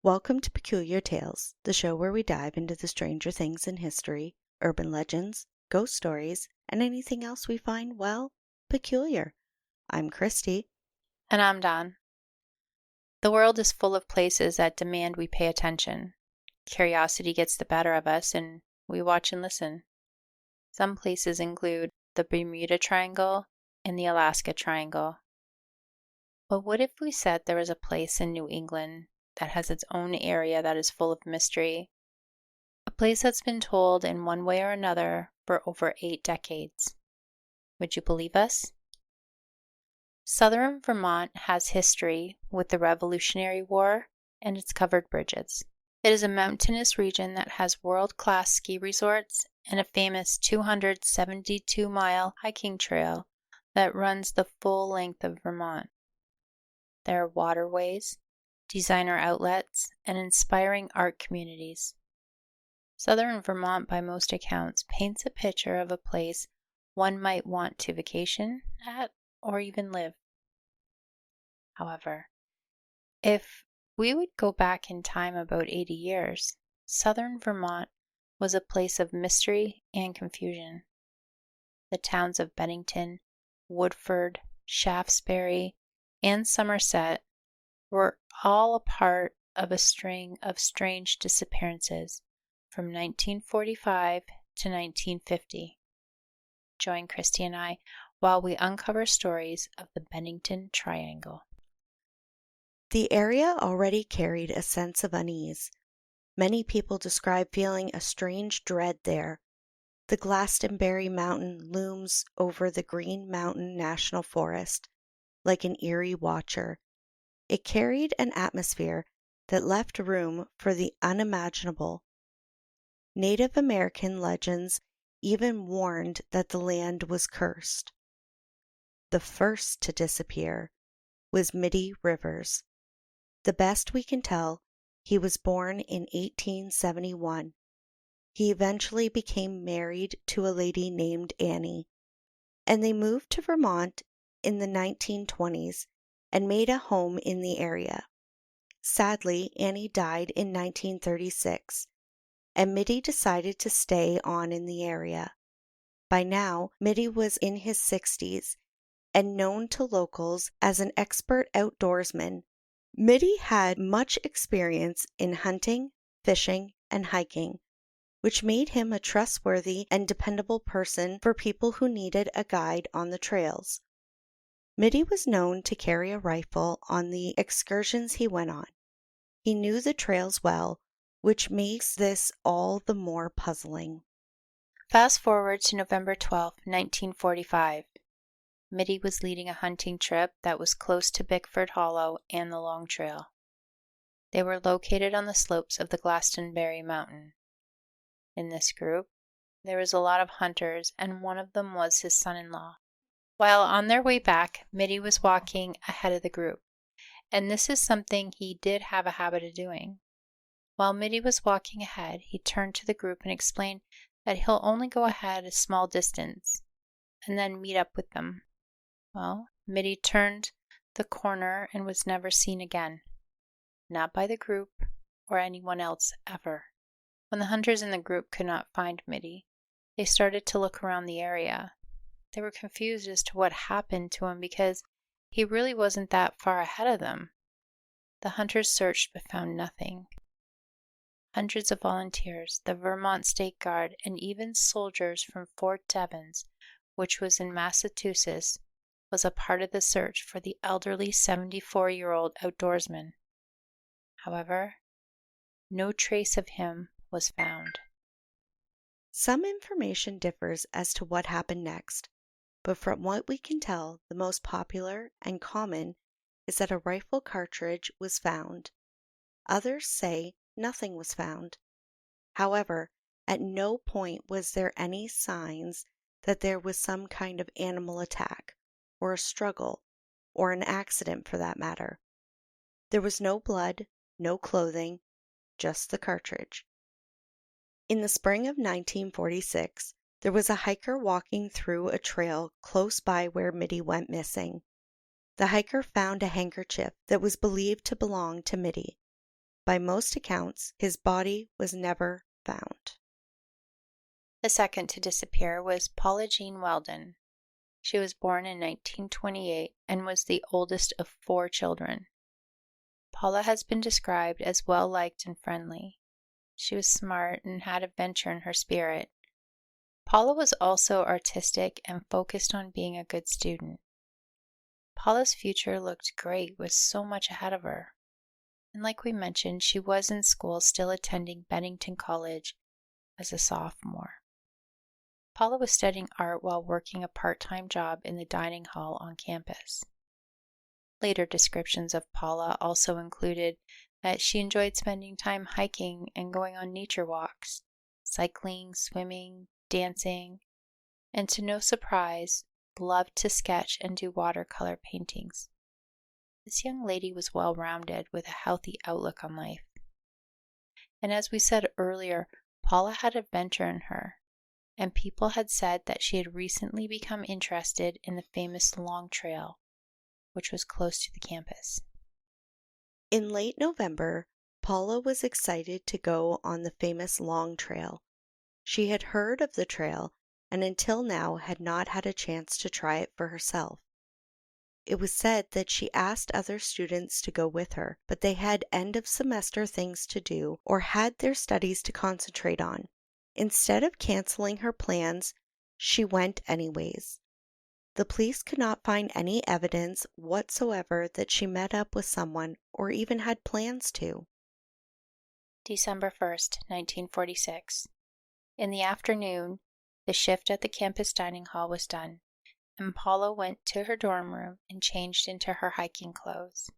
Welcome to Peculiar Tales, the show where we dive into the stranger things in history, urban legends, ghost stories, and anything else we find, well, peculiar. I'm Kristy. And I'm Dawn. The world is full of places that demand we pay attention. Curiosity gets the better of us, and we watch and listen. Some places include the Bermuda Triangle and the Alaska Triangle. But what if we said there was a place in New England that has its own area that is full of mystery? A place that's been told in one way or another for over 8 decades. Would you believe us? Southern Vermont has history with the Revolutionary War and its covered bridges. It is a mountainous region that has world-class ski resorts and a famous 272-mile hiking trail that runs the full length of Vermont. There are waterways, designer outlets, and inspiring art communities. Southern Vermont, by most accounts, paints a picture of a place one might want to vacation at or even live. However, if we would go back in time about 80 years, southern Vermont was a place of mystery and confusion. The towns of Bennington, Woodford, Shaftesbury, and Somerset were all a part of a string of strange disappearances from 1945 to 1950. Join Kristy and I while we uncover stories of the Bennington Triangle. The area already carried a sense of unease. Many people describe feeling a strange dread there. The Glastonbury Mountain looms over the Green Mountain National Forest, like an eerie watcher. It carried an atmosphere that left room for the unimaginable. Native American legends even warned that the land was cursed. The first to disappear was Mitty Rivers. The best we can tell, he was born in 1871. He eventually became married to a lady named Annie, and they moved to Vermont in the 1920s and made a home in the area. Sadly, Annie died in 1936, and Mitty decided to stay on in the area. By now, Mitty was in his 60s and known to locals as an expert outdoorsman. Mitty had much experience in hunting, fishing, and hiking, which made him a trustworthy and dependable person for people who needed a guide on the trails. Mitty was known to carry a rifle on the excursions he went on. He knew the trails well, which makes this all the more puzzling. Fast forward to November 12, 1945. Mitty was leading a hunting trip that was close to Bickford Hollow and the Long Trail. They were located on the slopes of the Glastonbury Mountain. In this group, there was a lot of hunters, and one of them was his son-in-law. While on their way back, Mitty was walking ahead of the group, and this is something he did have a habit of doing. While Mitty was walking ahead, he turned to the group and explained that he'll only go ahead a small distance and then meet up with them. Well, Mitty turned the corner and was never seen again, not by the group or anyone else ever. When the hunters in the group could not find Mitty, they started to look around the area. They were confused as to what happened to him because he really wasn't that far ahead of them. The hunters searched but found nothing. Hundreds of volunteers, the Vermont State Guard, and even soldiers from Fort Devens, which was in Massachusetts, was a part of the search for the elderly 74-year-old outdoorsman. However, no trace of him was found. Some information differs as to what happened next, but from what we can tell, the most popular and common is that a rifle cartridge was found. Others say nothing was found. However, at no point was there any signs that there was some kind of animal attack, or a struggle, or an accident for that matter. There was no blood, no clothing, just the cartridge. In the spring of 1946, there was a hiker walking through a trail close by where Mitty went missing. The hiker found a handkerchief that was believed to belong to Mitty. by most accounts, his body was never found. The second to disappear was Paula Jean Weldon. She was born in 1928 and was the oldest of 4 children. Paula has been described as well-liked and friendly. She was smart and had adventure in her spirit. Paula was also artistic and focused on being a good student. Paula's future looked great with so much ahead of her. And like we mentioned, she was in school still attending Bennington College as a sophomore. Paula was studying art while working a part-time job in the dining hall on campus. Later descriptions of Paula also included that she enjoyed spending time hiking and going on nature walks, cycling, swimming, dancing, and to no surprise, loved to sketch and do watercolor paintings. This young lady was well-rounded with a healthy outlook on life. And as we said earlier, Paula had adventure in her, and people had said that she had recently become interested in the famous Long Trail, which was close to the campus. In late November, Paula was excited to go on the famous Long Trail. She had heard of the trail and until now had not had a chance to try it for herself. It was said that she asked other students to go with her, but they had end-of-semester things to do or had their studies to concentrate on. Instead of canceling her plans, she went anyways. The police could not find any evidence whatsoever that she met up with someone or even had plans to. December 1st, 1946. In the afternoon, the shift at the campus dining hall was done, and Paula went to her dorm room and changed into her hiking clothes.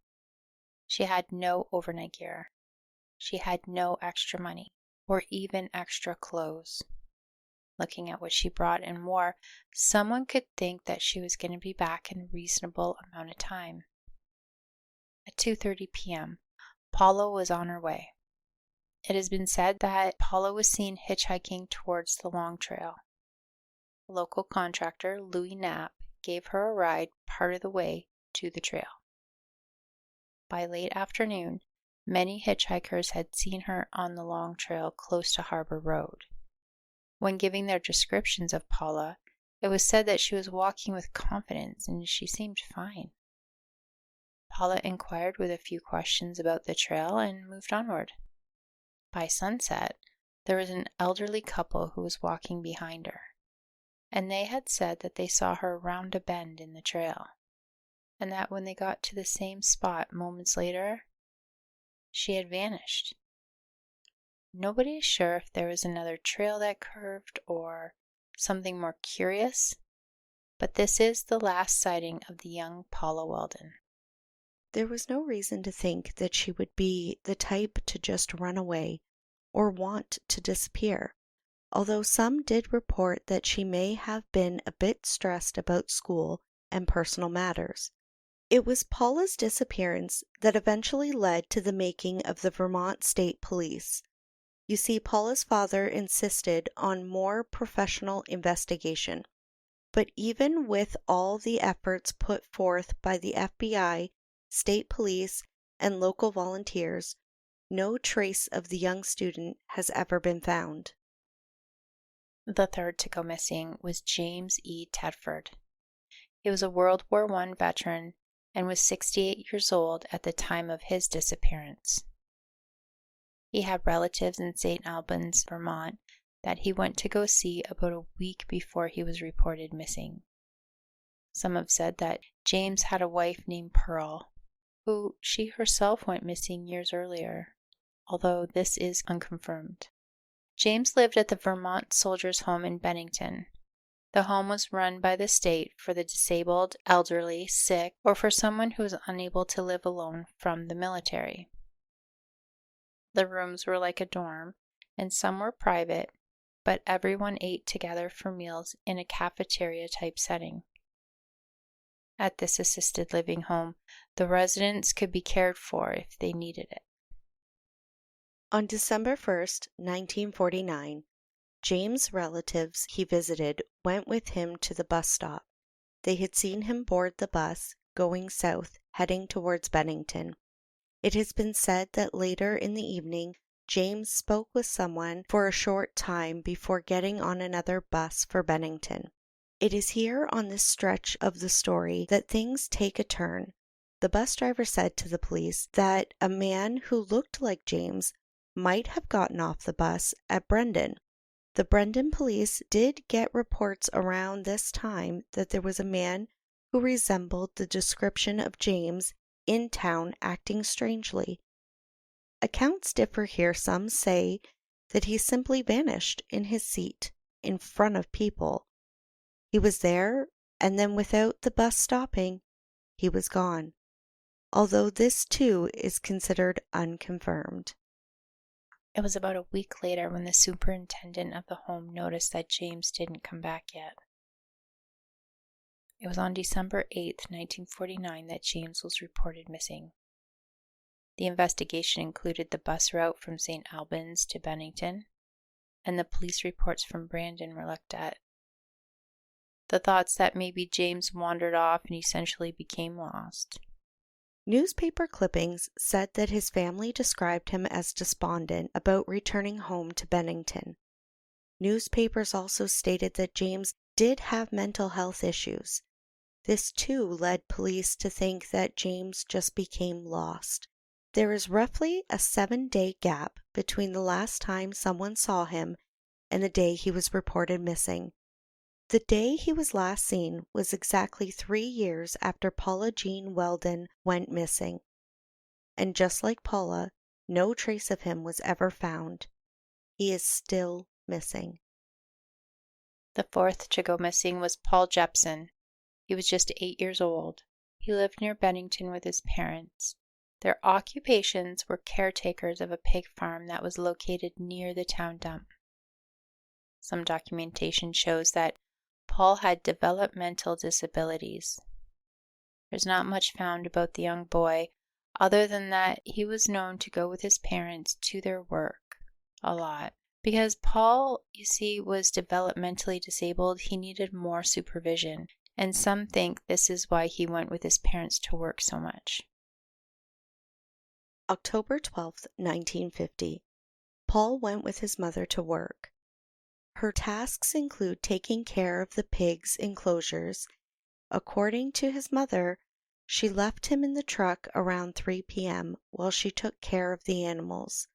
She had no overnight gear. She had no extra money or even extra clothes. Looking at what she brought and wore, someone could think that she was going to be back in a reasonable amount of time. At 2:30 p.m., Paula was on her way. It has been said that Paula was seen hitchhiking towards the Long Trail. Local contractor Louis Knapp gave her a ride part of the way to the trail. By late afternoon, many hitchhikers had seen her on the Long Trail close to Harbor Road. When giving their descriptions of Paula, it was said that she was walking with confidence and she seemed fine. Paula inquired with a few questions about the trail and moved onward. By sunset, there was an elderly couple who was walking behind her, and they had said that they saw her round a bend in the trail, and that when they got to the same spot moments later, she had vanished. Nobody is sure if there was another trail that curved or something more curious, but this is the last sighting of the young Paula Weldon. There was no reason to think that she would be the type to just run away or want to disappear, although some did report that she may have been a bit stressed about school and personal matters. It was Paula's disappearance that eventually led to the making of the Vermont State Police. You see, Paula's father insisted on more professional investigation. But even with all the efforts put forth by the FBI, state police, and local volunteers, no trace of the young student has ever been found. The third to go missing was James E. Tedford. He was a World War I veteran and was 68 years old at the time of his disappearance. He had relatives in St. Albans, Vermont, that he went to go see about a week before he was reported missing. Some have said that James had a wife named Pearl, who she herself went missing years earlier, although this is unconfirmed. James lived at the Vermont Soldiers' Home in Bennington. The home was run by the state for the disabled, elderly, sick, or for someone who was unable to live alone from the military. The rooms were like a dorm, and some were private, but everyone ate together for meals in a cafeteria-type setting. At this assisted living home, the residents could be cared for if they needed it. On December 1st, 1949, James' relatives he visited went with him to the bus stop. They had seen him board the bus, going south, heading towards Bennington. It has been said that later in the evening, James spoke with someone for a short time before getting on another bus for Bennington. It is here on this stretch of the story that things take a turn. The bus driver said to the police that a man who looked like James might have gotten off the bus at Brendan. The Brendan police did get reports around this time that there was a man who resembled the description of James in town acting strangely. Accounts differ here. Some say that he simply vanished in his seat in front of people. He was there, and then without the bus stopping, he was gone. Although this too is considered unconfirmed. It was about a week later when the superintendent of the home noticed that James didn't come back yet. It was on December 8, 1949 that James was reported missing. The investigation included the bus route from St. Albans to Bennington, and the police reports from Brandon were looked at. The thoughts that maybe James wandered off and essentially became lost. Newspaper clippings said that his family described him as despondent about returning home to Bennington. Newspapers also stated that James did have mental health issues. This too led police to think that James just became lost. There is roughly a 7-day gap between the last time someone saw him and the day he was reported missing. The day he was last seen was exactly 3 years after Paula Jean Weldon went missing. And just like Paula, no trace of him was ever found. He is still missing. The fourth to go missing was Paul Jepson. He was just 8 years old. He lived near Bennington with his parents. Their occupations were caretakers of a pig farm that was located near the town dump. Some documentation shows that Paul had developmental disabilities. There's not much found about the young boy, other than that he was known to go with his parents to their work a lot. Because Paul, you see, was developmentally disabled, he needed more supervision, and some think this is why he went with his parents to work so much. October 12th, 1950. Paul went with his mother to work. Her tasks include taking care of the pigs' enclosures. According to his mother, she left him in the truck around 3 p.m. while she took care of the animals.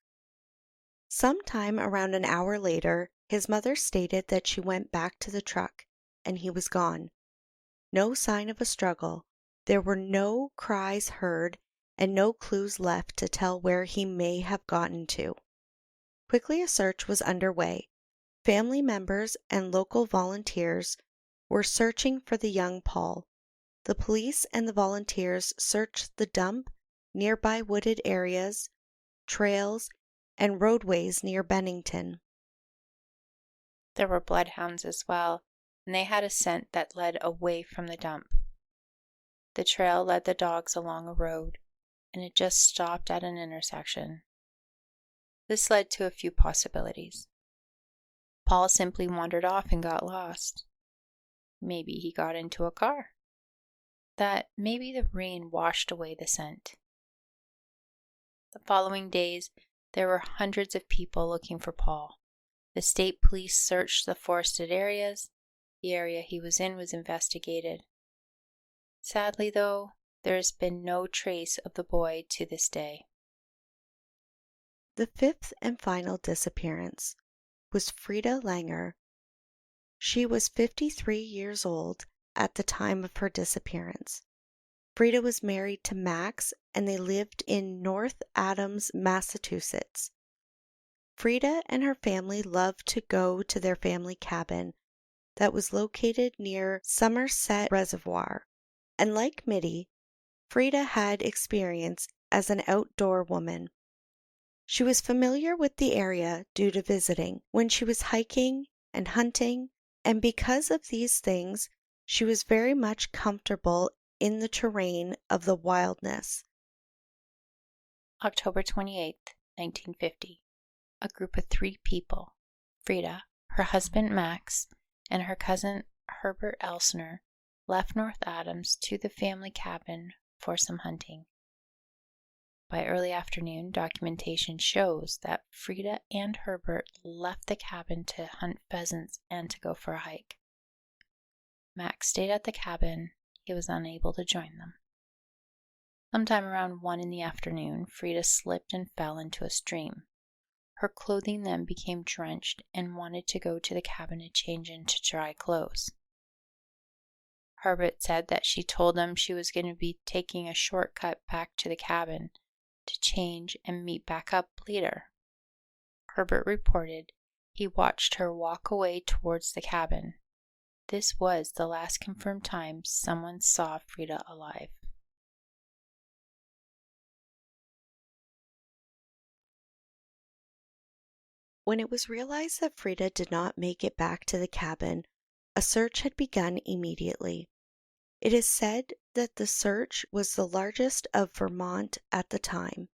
Sometime around an hour later, his mother stated that she went back to the truck, and he was gone. No sign of a struggle. There were no cries heard, and no clues left to tell where he may have gotten to. Quickly a search was underway. Family members and local volunteers were searching for the young Paul. The police and the volunteers searched the dump, nearby wooded areas, trails, and roadways near Bennington. There were bloodhounds as well, and they had a scent that led away from the dump. The trail led the dogs along a road, and it just stopped at an intersection. This led to a few possibilities. Paul simply wandered off and got lost. Maybe he got into a car. That maybe the rain washed away the scent. The following days, there were hundreds of people looking for Paul. The state police searched the forested areas. The area he was in was investigated. Sadly, though, there has been no trace of the boy to this day. The fifth and final disappearance was Frida Langer. She was 53 years old at the time of her disappearance. Frida was married to Max, and they lived in North Adams, Massachusetts. Frida and her family loved to go to their family cabin that was located near Somerset Reservoir, and like Mitty, Frida had experience as an outdoor woman. She was familiar with the area due to visiting when she was hiking and hunting, and because of these things, she was very much comfortable in the terrain of the wildness. October 28th, 1950. A group of 3 people, Frida, her husband Max, and her cousin Herbert Elsner, left North Adams to the family cabin for some hunting. By early afternoon, documentation shows that Frida and Herbert left the cabin to hunt pheasants and to go for a hike. Max stayed at the cabin. He was unable to join them. Sometime around 1 in the afternoon, Frida slipped and fell into a stream. Her clothing then became drenched and wanted to go to the cabin to change into dry clothes. Herbert said that she told him she was going to be taking a shortcut back to the cabin to change and meet back up later. Herbert reported he watched her walk away towards the cabin. This was the last confirmed time someone saw Frida alive. When it was realized that Frida did not make it back to the cabin, a search had begun immediately. It is said that the search was the largest of Vermont at the time.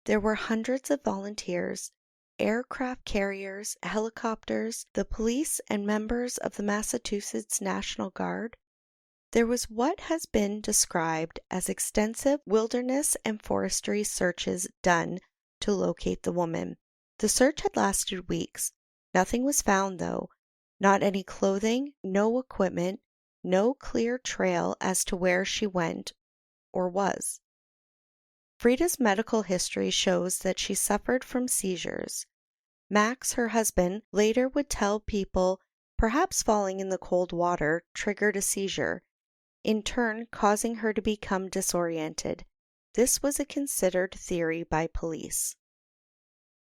There were hundreds of volunteers, aircraft carriers, helicopters, the police, and members of the Massachusetts National Guard. There was what has been described as extensive wilderness and forestry searches done to locate the woman. The search had lasted weeks. Nothing was found, though. Not any clothing, no equipment, no clear trail as to where she went or was. Frida's medical history shows that she suffered from seizures. Max, her husband, later would tell people perhaps falling in the cold water triggered a seizure, in turn causing her to become disoriented. This was a considered theory by police.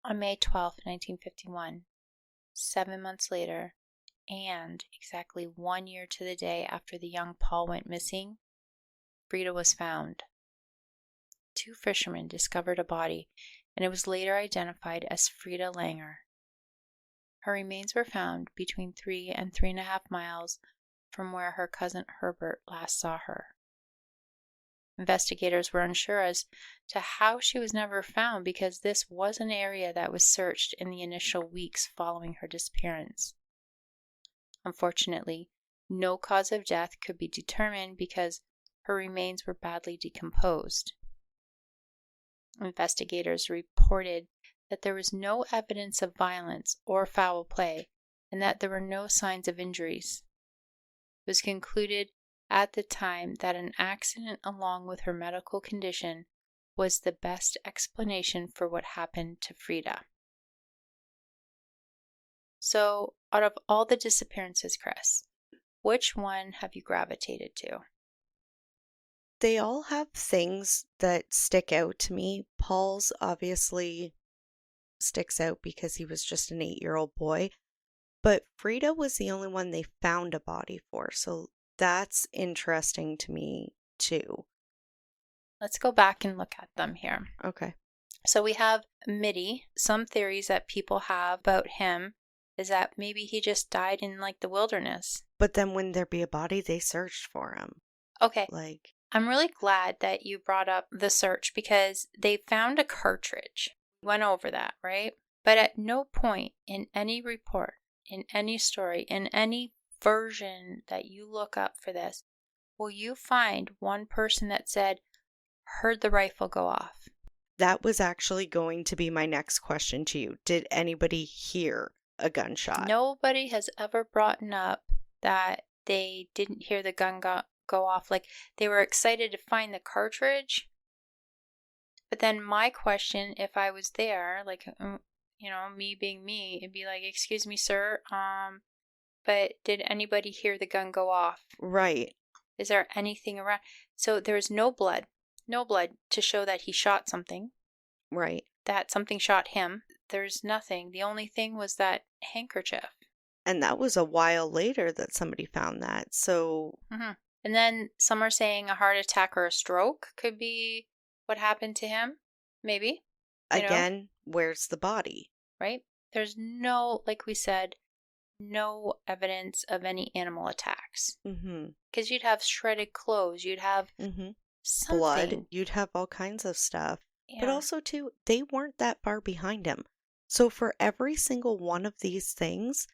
On May 12, 1951, 7 months later, and exactly 1 year to the day after the young Paul went missing, Frida was found. 2 fishermen discovered a body, and it was later identified as Frida Langer. Her remains were found between 3 and 3.5 miles from where her cousin Herbert last saw her. Investigators were unsure as to how she was never found because this was an area that was searched in the initial weeks following her disappearance. Unfortunately, no cause of death could be determined because her remains were badly decomposed. Investigators reported that there was no evidence of violence or foul play and that there were no signs of injuries. It was concluded at the time that an accident along with her medical condition was the best explanation for what happened to Frida. So, out of all the disappearances, Chris, which one have you gravitated to? They all have things that stick out to me. Paul's obviously sticks out because he was just an 8-year-old boy, but Frida was the only one they found a body for, so that's interesting to me too. Let's go back and look at them here. Okay. So we have Mitty. Some theories that people have about him is that maybe he just died in like the wilderness. But then wouldn't there be a body? They searched for him. Okay. Like, I'm really glad that you brought up the search because they found a cartridge. We went over that, right? But at no point in any report, in any story, in any version that you look up for this, will you find one person that said, heard the rifle go off. That was actually going to be my next question to you. Did anybody hear a gunshot? Nobody has ever brought up that they didn't hear the gun go off. Like, they were excited to find the cartridge. But then my question, if I was there, like, me being me, it'd be like, excuse me, sir, but did anybody hear the gun go off? Right. Is there anything around? So there's no blood to show that he shot something. Right. That something shot him. There's nothing. The only thing was that handkerchief. And that was a while later that somebody found that. So. Mm-hmm. And then some are saying a heart attack or a stroke could be what happened to him. Maybe. Again, where's the body? Right? There's no, like we said, no evidence of any animal attacks. Because you'd have shredded clothes. You'd have something. Blood. You'd have all kinds of stuff. Yeah. But also, too, they weren't that far behind him. So for every single one of these things,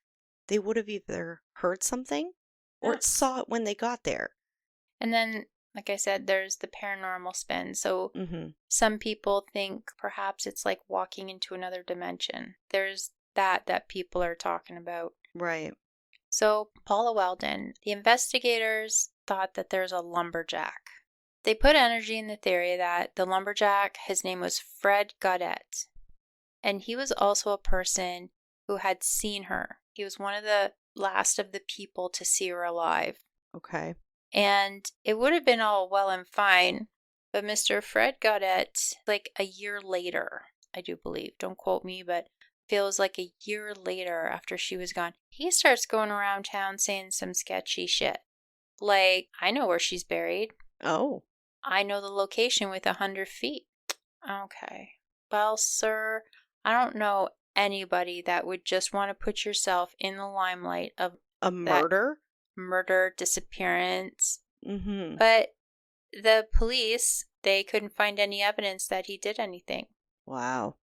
they would have either heard something or saw it when they got there. And then Like I said, there's the paranormal spin. So Mm-hmm. some people think perhaps it's like walking into another dimension. There's that people are talking about. Right. So Paula Weldon, the investigators thought that there's a lumberjack. They put energy in the theory that the lumberjack, his name was Fred Gaudette, and he was also a person who had seen her. He was one of the last of the people to see her alive. Okay. And it would have been all well and fine, but Mr. Fred Gaudette, like a year later, I do believe, don't quote me, but feels like a year later after she was gone, he starts going around town saying some sketchy shit. Like, I know where she's buried. Oh. I know the location with 100 feet. Okay. Well, sir, I don't know anybody that would just want to put yourself in the limelight of A murder? murder, disappearance. Mm-hmm. But the police, they couldn't find any evidence that he did anything. Wow.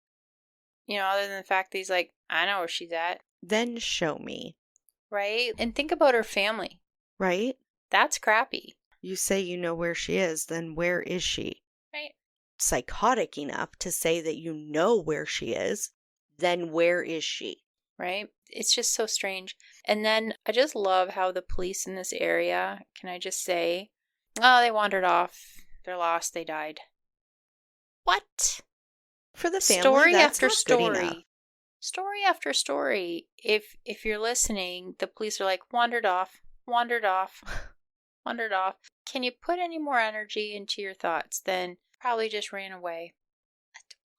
Other than the fact that he's like, I know where she's at. Then show me. Right? And think about her family. Right? That's crappy. You say you know where she is, then where is she? Right. Psychotic enough to say that you know where she is, then where is she? Right? It's just so strange. And then I just love how the police in this area, can I just say, oh, they wandered off. They're lost. They died. What? For the family, Story that's after not good enough. story. Story after story. If you're listening, the police are like, wandered off, wandered off, wandered off. Can you put any more energy into your thoughts than probably just ran away?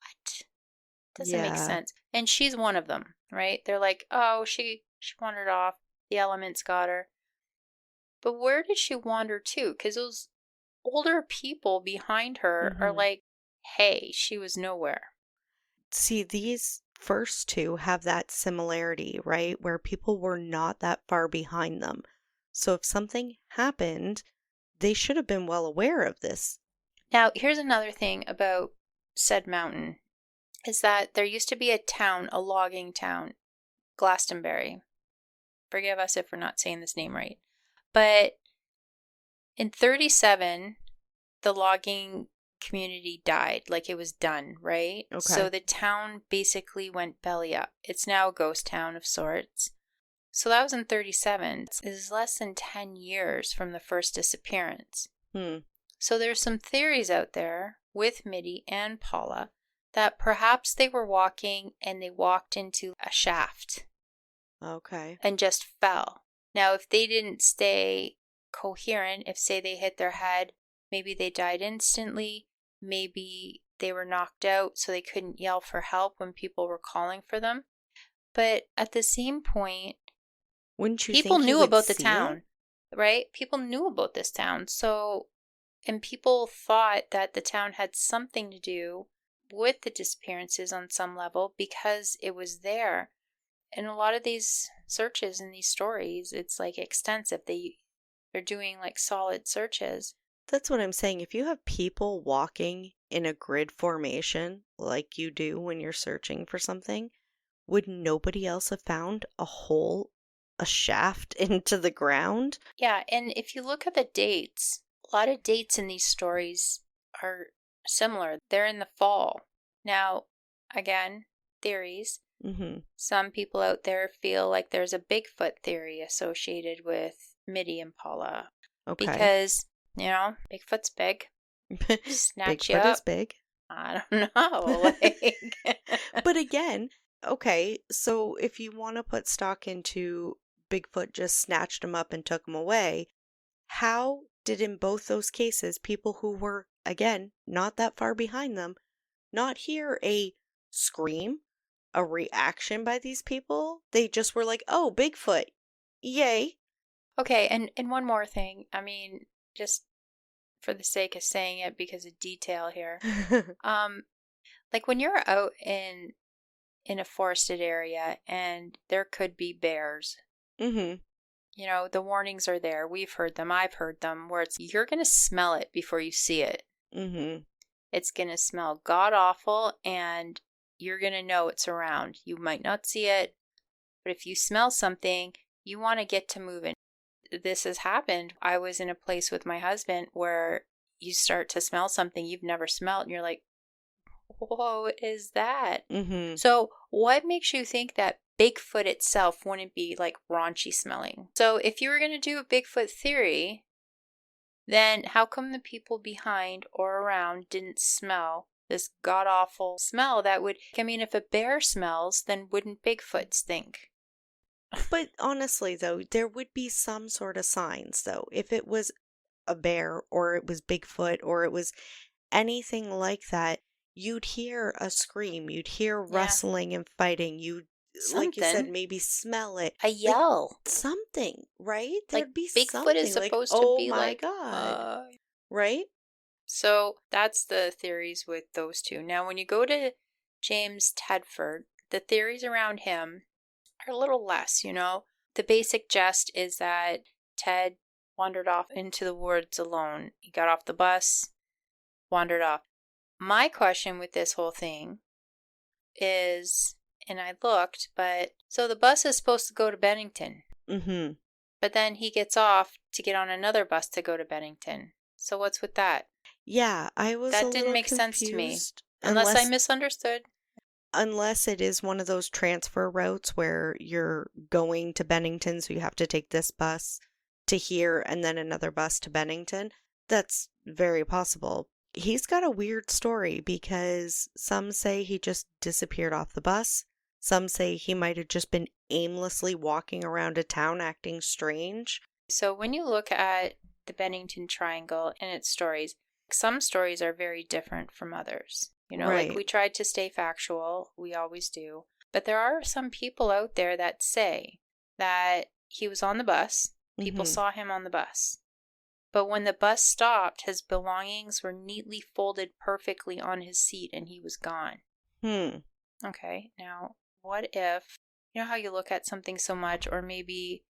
What? Doesn't make Yeah. sense. And she's one of them, right? They're like, oh, she wandered off. The elements got her. But where did she wander to? Because those older people behind her are Mhm. like, hey, she was nowhere. See, these first two have that similarity, right? Where people were not that far behind them. So if something happened, they should have been well aware of this. Now, here's another thing about said mountain, is that there used to be a town, a logging town, Glastonbury. Forgive us if we're not saying this name right. But in 37, the logging community died, like it was done, right? Okay. So the town basically went belly up. It's now a ghost town of sorts. So that was in 37. It is less than 10 years from the first disappearance. So there's some theories out there with Mitty and Paula that perhaps they were walking and they walked into a shaft. Okay. And just fell. Now, if they didn't stay coherent, if say they hit their head, maybe they died instantly, maybe they were knocked out so they couldn't yell for help when people were calling for them. But at the same point, Wouldn't you people think you knew would about the see town, it? right? People knew about this town. So, and people thought that the town had something to do with the disappearances on some level because it was there. And a lot of these searches and these stories, it's like extensive. They're doing like solid searches. That's what I'm saying. If you have people walking in a grid formation like you do when you're searching for something, would nobody else have found a hole, a shaft into the ground? Yeah, and if you look at the dates, a lot of dates in these stories are similar. They're in the fall. Now, again, theories. Mm-hmm. Some people out there feel like there's a Bigfoot theory associated with Mitty and Paula. Okay. Because, Bigfoot's big. Snatch you Bigfoot up. is big. I don't know. But again, okay, so if you want to put stock into Bigfoot just snatched him up and took him away, how did in both those cases people who were, again, not that far behind them, not hear a scream, a reaction by these people? They just were like, oh, Bigfoot, yay. Okay, and one more thing. I mean, just for the sake of saying it because of detail here. Like when you're out in a forested area and there could be bears. Mm-hmm. The warnings are there. We've heard them. I've heard them where you're going to smell it before you see it. Mm-hmm. It's going to smell god awful and you're going to know it's around. You might not see it, but if you smell something, you want to get to moving. this has happened. I was in a place with my husband where you start to smell something you've never smelled, and you're like, whoa, what is that? Mm-hmm. So what makes you think that Bigfoot itself wouldn't be like raunchy smelling? So if you were going to do a Bigfoot theory, then how come the people behind or around didn't smell this god-awful smell that would, I mean, if a bear smells, then wouldn't Bigfoot stink? But honestly, though, there would be some sort of signs, though. If it was a bear or it was Bigfoot or it was anything like that, you'd hear a scream, you'd hear Yeah. rustling and fighting, you'd, like you said, Something. maybe smell it. A Like, yell. something, right? Like There'd be Bigfoot something is like, supposed to oh be my like, God, right? So that's the theories with those two. Now, when you go to James Tedford, the theories around him are a little less, you know. The basic gist is that Ted wandered off into the woods alone. He got off the bus, wandered off. My question with this whole thing is, and I looked, but so the bus is supposed to go to Bennington, Mm-hmm. but then he gets off to get on another bus to go to Bennington. So what's with that? Yeah, I was a That didn't little make sense to me. confused. Unless I misunderstood. Unless it is one of those transfer routes where you're going to Bennington, so you have to take this bus to here and then another bus to Bennington. That's very possible. He's got a weird story because some say he just disappeared off the bus. Some say he might have just been aimlessly walking around a town acting strange. So when you look at the Bennington Triangle and its stories, some stories are very different from others. You know, like Right. we tried to stay factual. We always do. But there are some people out there that say that he was on the bus. People Mhm. saw him on the bus. But when the bus stopped, his belongings were neatly folded perfectly on his seat and he was gone. Okay, now what if, you know how you look at something so much, or maybe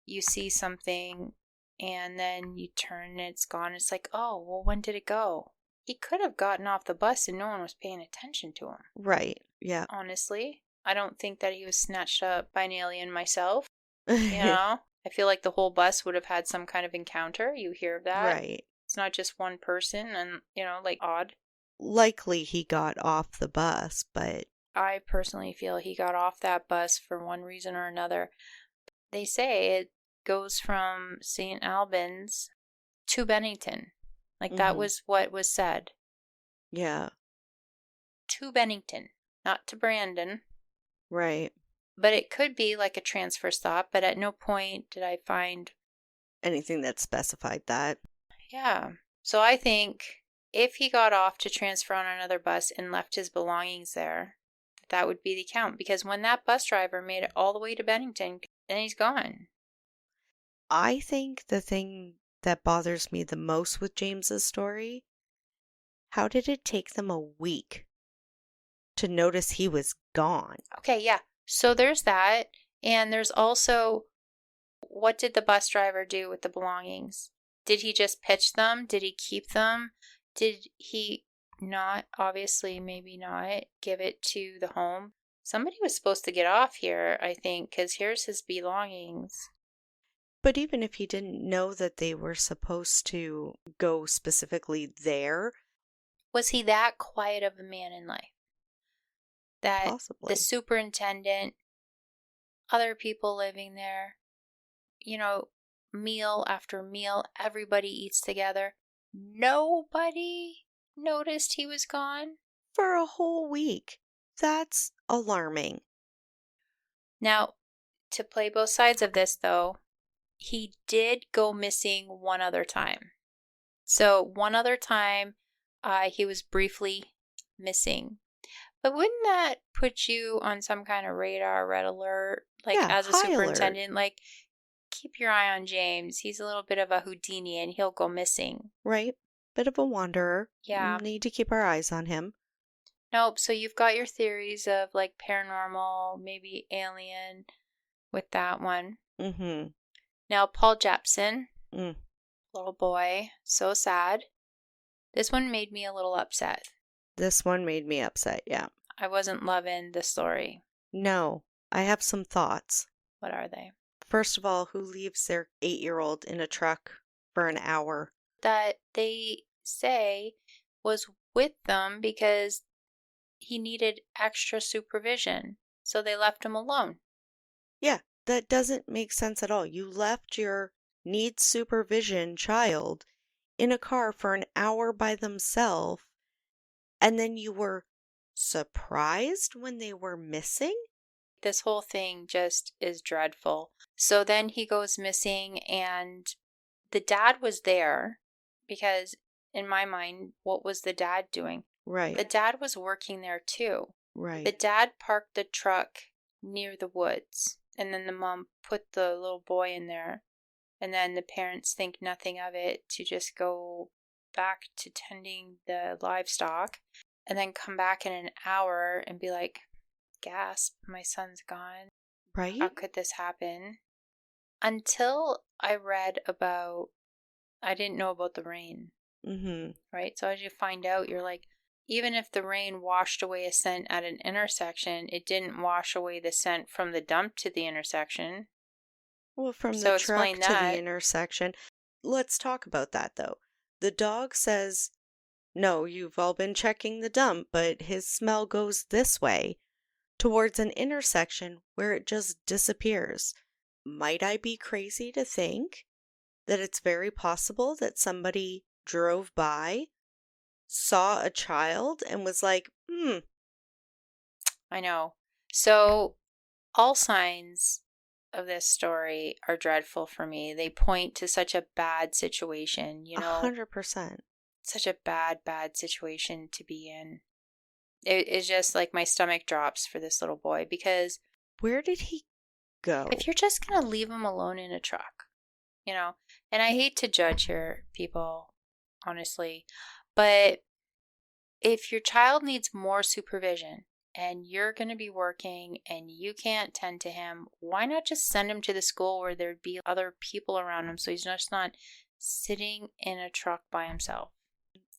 you see something and then you turn and it's gone. It's like, oh, well, when did it go? He could have gotten off the bus and no one was paying attention to him. Right. Yeah. Honestly, I don't think that he was snatched up by an alien myself. You know, I feel like the whole bus would have had some kind of encounter. You hear of that. Right. It's not just one person and, you know, like odd. Likely he got off the bus, but I personally feel he got off that bus for one reason or another. They say it goes from St. Albans to Bennington. Like that was what was said. Yeah. To Bennington, not to Brandon. Right. But it could be like a transfer stop, but at no point did I find Anything that specified that. Yeah. So I think if he got off to transfer on another bus and left his belongings there, that would be the count. Because when that bus driver made it all the way to Bennington, then he's gone. I think the thing that bothers me the most with James's story, how did it take them a week to notice he was gone? Okay, yeah. So there's that. And there's also, what did the bus driver do with the belongings? Did he just pitch them? Did he keep them? Did he not, obviously, maybe not, give it to the home? Somebody was supposed to get off here, I think, because here's his belongings. But even if he didn't know that they were supposed to go specifically there, Was he that quiet of a man in life? That possibly. the superintendent, other people living there, you know, meal after meal, everybody eats together. Nobody noticed he was gone. For a whole week. That's alarming. Now, to play both sides of this, though, he did go missing one other time. So, one other time, he was briefly missing. But wouldn't that put you on some kind of radar, red alert? Like, Yeah, as a high superintendent, like, keep your eye on James. He's a little bit of a Houdini and he'll go missing. Right? Bit of a wanderer. Yeah. Need to keep our eyes on him. Nope. So you've got your theories of like paranormal, maybe alien with that one. Mm-hmm. Now, Paul Jepson, Mm. little boy, so sad. This one made me a little upset. This one made me upset, yeah. I wasn't loving the story. No, I have some thoughts. What are they? First of all, who leaves their 8-year-old in a truck for an hour? That they say was with them because he needed extra supervision. So they left him alone. Yeah, that doesn't make sense at all. You left your needs supervision child in a car for an hour by themselves, and then you were surprised when they were missing? This whole thing just is dreadful. So then he goes missing, and the dad was there because, in my mind, what was the dad doing? Right, The dad was working there too. The right. dad parked the truck near the woods, and then the mom put the little boy in there, and then the parents think nothing of it to just go back to tending the livestock, and then come back in an hour and be like, gasp, my son's gone. How Right? could this happen? Until I read about, I didn't know about the rain, Mm-hmm. right? So as you find out, you're like, even if the rain washed away a scent at an intersection, it didn't wash away the scent from the dump to the intersection. Well, from the So truck explain to the that. intersection. Let's talk about that, though. The dog says, no, you've all been checking the dump, but his smell goes this way towards an intersection where it just disappears. Might I be crazy to think that it's very possible that somebody drove by, saw a child, and was like, I know. So all signs of this story are dreadful for me. They point to such a bad situation, 100%. such a bad situation to be in. It's just like my stomach drops for this little boy, because Where did he go? if you're just going to leave him alone in a truck, and I hate to judge here, people, honestly, but if your child needs more supervision and you're going to be working and you can't tend to him, why not just send him to the school where there'd be other people around him so he's just not sitting in a truck by himself?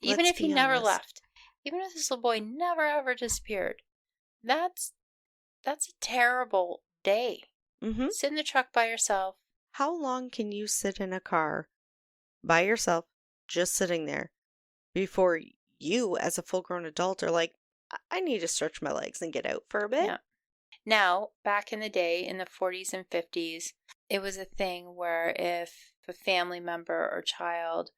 Even Let's if he be never honest. left, even if this little boy never ever disappeared, that's a terrible day. Mm-hmm. Sit in the truck by yourself. How long can you sit in a car by yourself, just sitting there, before you, as a full grown adult, are like, I need to stretch my legs and get out for a bit? Yeah. Now, back in the day, in the 40s and 50s, it was a thing where if a family member or child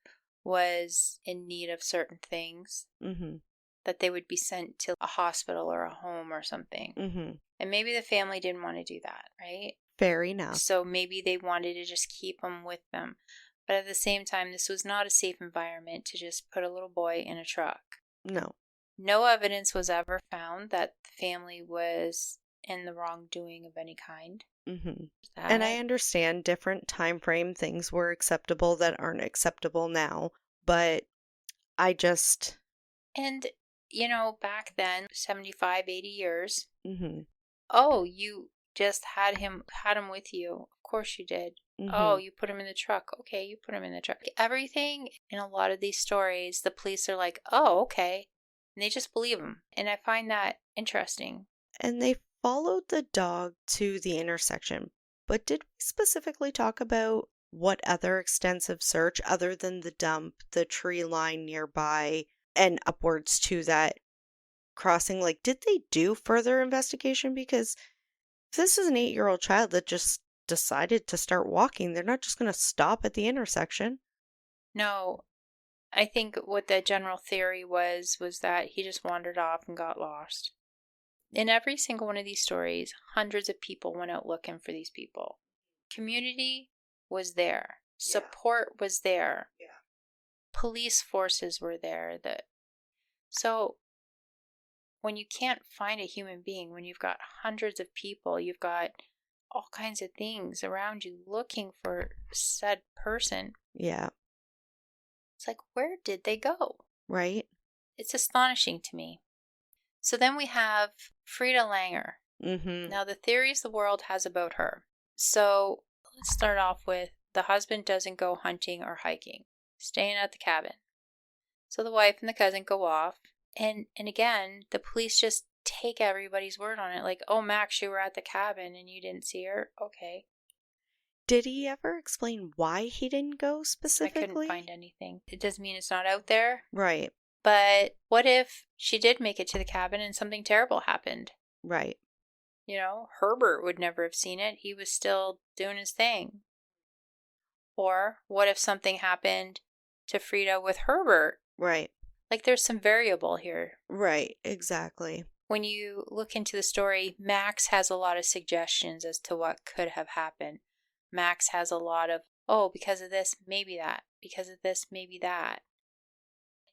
was in need of certain things, Mm-hmm. that they would be sent to a hospital or a home or something. Mm-hmm. And maybe the family didn't want to do that, right? Fair enough. So maybe they wanted to just keep them with them. But at the same time, this was not a safe environment to just put a little boy in a truck. No. No evidence was ever found that the family was in the wrongdoing of any kind. Mm-hmm. And I understand different time frame things were acceptable that aren't acceptable now, but I just... And, back then, 75, 80 years, Mm-hmm. oh, you just had him with you. Of course you did. Mm-hmm. Oh, you put him in the truck. Okay, you put him in the truck. Everything in a lot of these stories, the police are like, oh, okay. And they just believe him. And I find that interesting. And they followed the dog to the intersection. But did we specifically talk about what other extensive search, other than the dump, the tree line nearby, and upwards to that crossing? Like, did they do further investigation? Because if this is an 8-year-old child that just decided to start walking, they're not just going to stop at the intersection. No, I think what the general theory was that he just wandered off and got lost. In every single one of these stories, hundreds of people went out looking for these people. Community was there. Support was there. Yeah. Police forces were there. So when you can't find a human being, when you've got hundreds of people, you've got all kinds of things around you looking for said person. Yeah. It's like, where did they go? Right? It's astonishing to me. So then we have Frida Langer. Mm-hmm. Now, the theories the world has about her. So let's start off with the husband doesn't go hunting or hiking, staying at the cabin. So the wife and the cousin go off. And again, the police just take everybody's word on it. Like, oh, Max, you were at the cabin and you didn't see her? Okay. Did he ever explain why he didn't go I specifically? couldn't find anything. It doesn't mean it's not out there. Right. But what if she did make it to the cabin and something terrible happened? Right. Herbert would never have seen it. He was still doing his thing. Or what if something happened to Frida with Herbert? Right. Like there's some variable here. Right. Exactly. When you look into the story, Max has a lot of suggestions as to what could have happened. Max has a lot of, because of this, maybe that. Because of this, maybe that.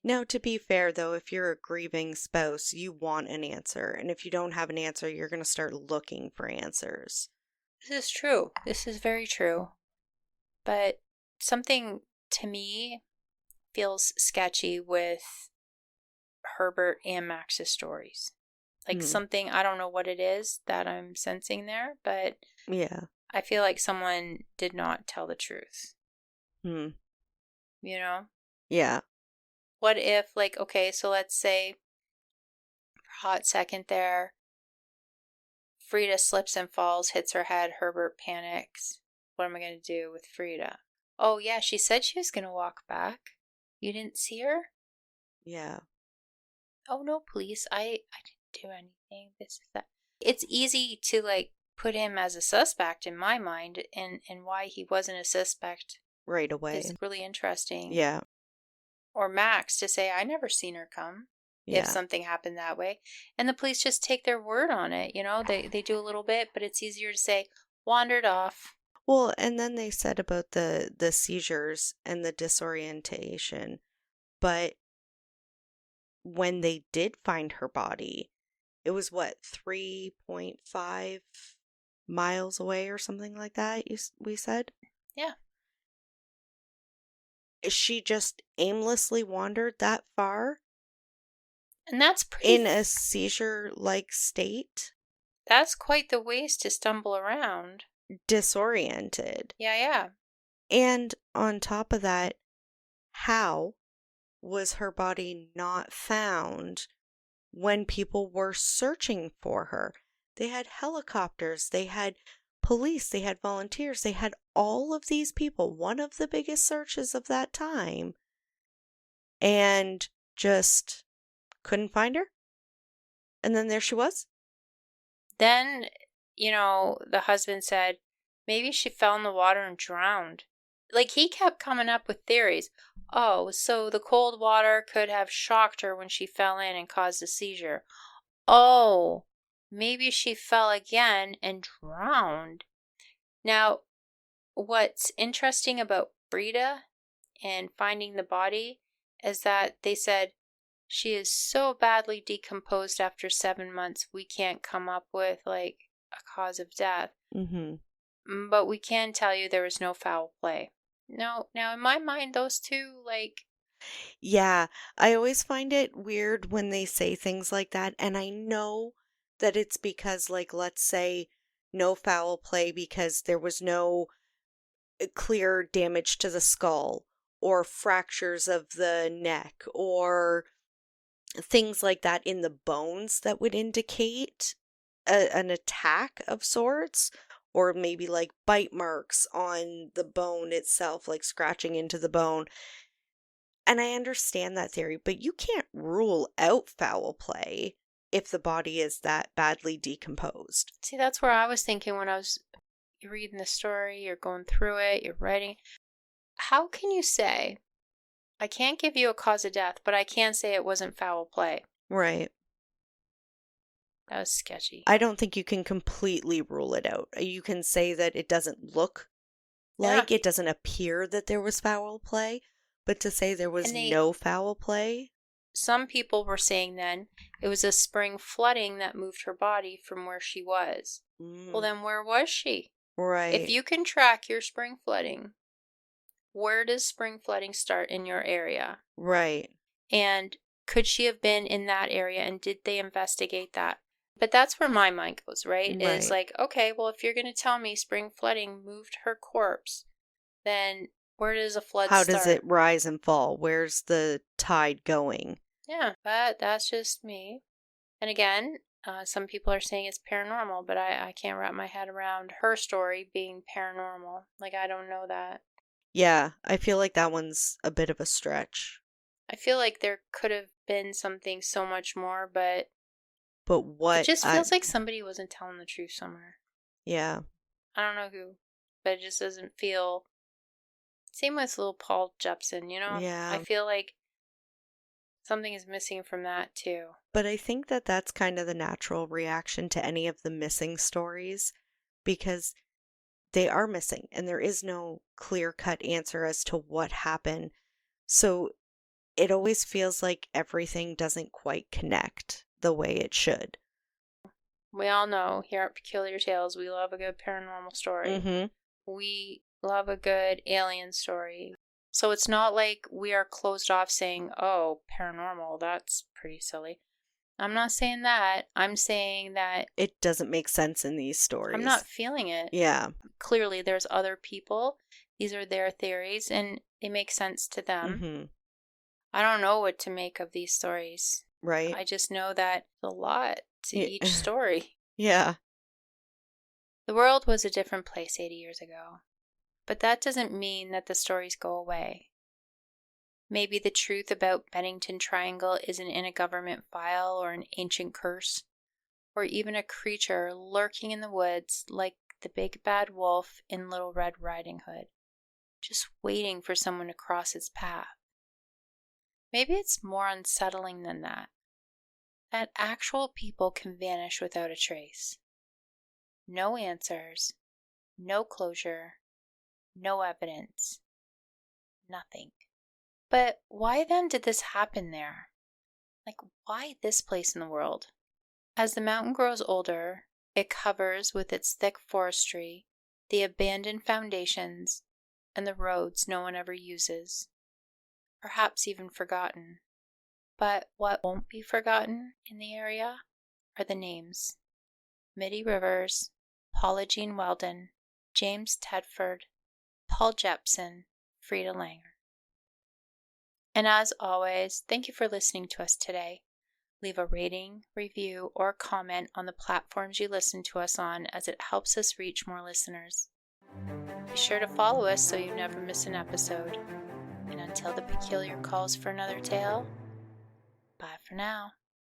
Now, to be fair, though, if you're a grieving spouse, you want an answer. And if you don't have an answer, you're going to start looking for answers. This is true. This is very true. But something to me feels sketchy with Herbert and Max's stories. Like something, I don't know what it is that I'm sensing there, but yeah, I feel like someone did not tell the truth. Hmm. Yeah. What if, so let's say for a hot second there, Frida slips and falls, hits her head, Herbert panics. What am I going to do with Frida? Oh, yeah, she said she was going to walk back. You didn't see her? Yeah. Oh, no, police. I didn't do anything. This is that. It's easy to, put him as a suspect in my mind, and why he wasn't a suspect right away is really interesting. Yeah. Or Max to say, I never seen her come. Yeah. If something happened that way. And the police just take their word on it. They do a little bit, but it's easier to say, wandered off. Well, and then they said about the seizures and the disorientation. But when they did find her body, it was 3.5 miles away or something like that, we said? Yeah. She just aimlessly wandered that far? And that's pretty... in a seizure-like state? That's quite the ways to stumble around. Disoriented. Yeah. And on top of that, how was her body not found when people were searching for her? They had helicopters, they had police, they had volunteers, they had all of these people, one of the biggest searches of that time, and just couldn't find her? And then there she was? Then, the husband said, maybe she fell in the water and drowned. He kept coming up with theories. Oh, so the cold water could have shocked her when she fell in and caused a seizure. Oh, maybe she fell again and drowned. Now, what's interesting about Frida and finding the body is that they said she is so badly decomposed after 7 months, we can't come up with a cause of death. Mm-hmm. But we can tell you there was no foul play. No, now in my mind, those two, Yeah, I always find it weird when they say things like that, and I know that it's because, let's say, no foul play because there was no clear damage to the skull, or fractures of the neck, or things like that in the bones that would indicate an attack of sorts, or maybe bite marks on the bone itself, scratching into the bone. And I understand that theory, but you can't rule out foul play if the body is that badly decomposed. See, that's where I was thinking when I was reading the story, you're going through it, you're writing. How can you say, I can't give you a cause of death, but I can say it wasn't foul play? Right. That was sketchy. I don't think you can completely rule it out. You can say that it doesn't look it doesn't appear that there was foul play, but to say there was no foul play. Some people were saying then it was a spring flooding that moved her body from where she was. Well, then where was she? Right. If you can track your spring flooding, where does spring flooding start in your area? Right. And could she have been in that area, and did they investigate that? But that's where my mind goes, right? It's okay, well, if you're going to tell me spring flooding moved her corpse, then where does a flood start? How does it rise and fall? Where's the tide going? Yeah, but that's just me. And again, Some people are saying it's paranormal, but I can't wrap my head around her story being paranormal. Like, I don't know that. Yeah, I feel like that one's a bit of a stretch. I feel like there could have been something so much more, but But it what just feels like somebody wasn't telling the truth somewhere. yeah. I don't know who, but it just doesn't feel. Same with little Paul Jepson, you know? I Yeah. feel like something is missing from that too. But I think that that's kind of the natural reaction to any of the missing stories because they are missing and there is no clear-cut answer as to what happened. So it always feels like everything doesn't quite connect the way it should. We all know here at Peculiar Tales, we love a good paranormal story. Mm-hmm. We love a good alien story. So it's not like we are closed off saying, oh, paranormal, that's pretty silly. I'm not saying that. I'm saying that It doesn't make sense in these stories. I'm not feeling it. Yeah. Clearly, there's other people. These are their theories, and they make sense to them. Mm-hmm. I don't know what to make of these stories. Right? I just know that there's a lot to each story. Yeah. The world was a different place 80 years ago, but that doesn't mean that the stories go away. Maybe the truth about Bennington Triangle isn't in a government file or an ancient curse, or even a creature lurking in the woods like the big bad wolf in Little Red Riding Hood, just waiting for someone to cross its path. Maybe it's more unsettling than that actual people can vanish without a trace. No answers, no closure, no evidence, nothing. But why then did this happen there? Like, why this place in the world? As the mountain grows older, it covers with its thick forestry the abandoned foundations and the roads no one ever uses, perhaps even forgotten. But what won't be forgotten in the area are the names: Mitty Rivers, Paula Jean Weldon, James Tedford, Paul Jepson, Frida Langer. And as always, thank you for listening to us today. Leave a rating, review, or comment on the platforms you listen to us on, as it helps us reach more listeners. Be sure to follow us so you never miss an episode. And until the Peculiar calls for another tale, bye for now.